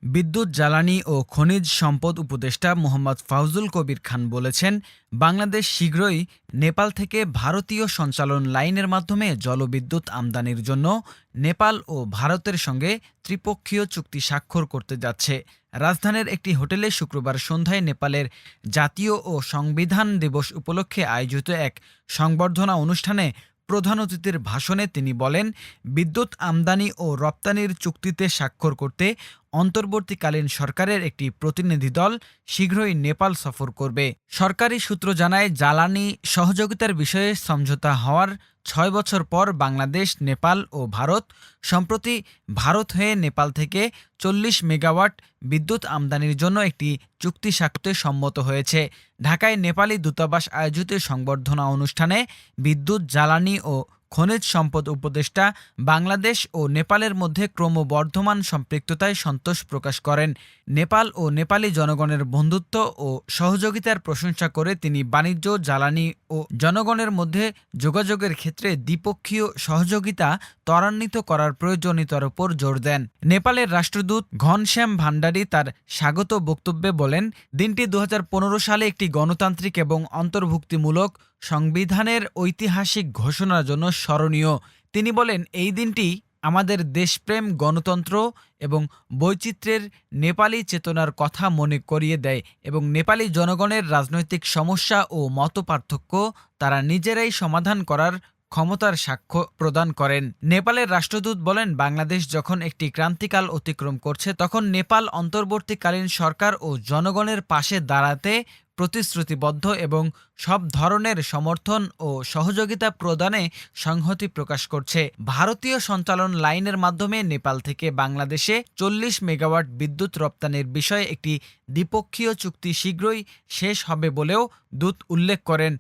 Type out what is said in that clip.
বিদ্যুৎ, জ্বালানি ও খনিজ সম্পদ উপদেষ্টা মোহাম্মদ ফাউজুল কবির খান বলেছেন, বাংলাদেশ শীঘ্রই নেপাল থেকে ভারতীয় সঞ্চালন লাইনের মাধ্যমে জলবিদ্যুৎ আমদানির জন্য নেপাল ও ভারতের সঙ্গে ত্রিপক্ষীয় চুক্তি স্বাক্ষর করতে যাচ্ছে। রাজধানীর একটি হোটেলে শুক্রবার সন্ধ্যায় নেপালের জাতীয় ও সংবিধান দিবস উপলক্ষে আয়োজিত এক সংবর্ধনা অনুষ্ঠানে প্রধান অতিথির ভাষণে তিনি বলেন, বিদ্যুৎ আমদানি ও রপ্তানির চুক্তিতে স্বাক্ষর করতে অন্তর্বর্তীকালীন সরকারের একটি প্রতিনিধি দল শীঘ্রই নেপাল সফর করবে। সরকারি সূত্র জানায়, জ্বালানি সহযোগিতার বিষয়ে সমঝোতা হওয়ার ৬ বছর পর বাংলাদেশ, নেপাল ও ভারত সম্প্রতি ভারত হয়ে নেপাল থেকে ৪০ মেগাওয়াট বিদ্যুৎ আমদানির জন্য একটি চুক্তি স্বাক্ষরে সম্মত হয়েছে। ঢাকায় নেপালি দূতাবাস আয়োজিত সংবর্ধনা অনুষ্ঠানে বিদ্যুৎ, জ্বালানি ও খনিজ সম্পদ উপদেষ্টা বাংলাদেশ ও নেপালের মধ্যে ক্রমবর্ধমান সম্পৃক্ততায় সন্তোষ প্রকাশ করেন। নেপাল ও নেপালি জনগণের বন্ধুত্ব ও সহযোগিতার প্রশংসা করে তিনি বাণিজ্য, জ্বালানি ও জনগণের মধ্যে যোগাযোগের ক্ষেত্রে দ্বিপক্ষীয় সহযোগিতা ত্বরান্বিত করার প্রয়োজনীয়তার উপর জোর দেন। নেপালের রাষ্ট্রদূত ঘনশ্যাম ভান্ডারী তার স্বাগত বক্তব্যে বলেন, দিনটি ২০১৫ সালে একটি গণতান্ত্রিক এবং অন্তর্ভুক্তিমূলক সংবিধানের ঐতিহাসিক ঘোষণার জন্য স্মরণীয়। তিনি বলেন, এই দিনটি আমাদের দেশপ্রেম, গণতন্ত্র এবং বৈচিত্র্যের নেপালি চেতনার কথা মনে করিয়ে দেয় এবং নেপালি জনগণের রাজনৈতিক সমস্যা ও মতপার্থক্য তারা নিজেরাই সমাধান করার ক্ষমতার সাক্ষ্য প্রদান করেন। নেপালের রাষ্ট্রদূত বলেন, বাংলাদেশ যখন একটি ক্রান্তিকাল অতিক্রম করছে, তখন নেপাল অন্তর্বর্তীকালীন সরকার ও জনগণের পাশে দাঁড়াতে প্রতিশ্রুতিবদ্ধ এবং সব ধরনের সমর্থন ও সহযোগিতা প্রদানে সংহতি প্রকাশ করছে। ভারতীয় সঞ্চালন লাইনের মাধ্যমে নেপাল থেকে বাংলাদেশে ৪০ মেগাওয়াট বিদ্যুৎ রপ্তানির বিষয়ে একটি দ্বিপক্ষীয় চুক্তি শীঘ্রই শেষ হবে বলেও দূত উল্লেখ করেন।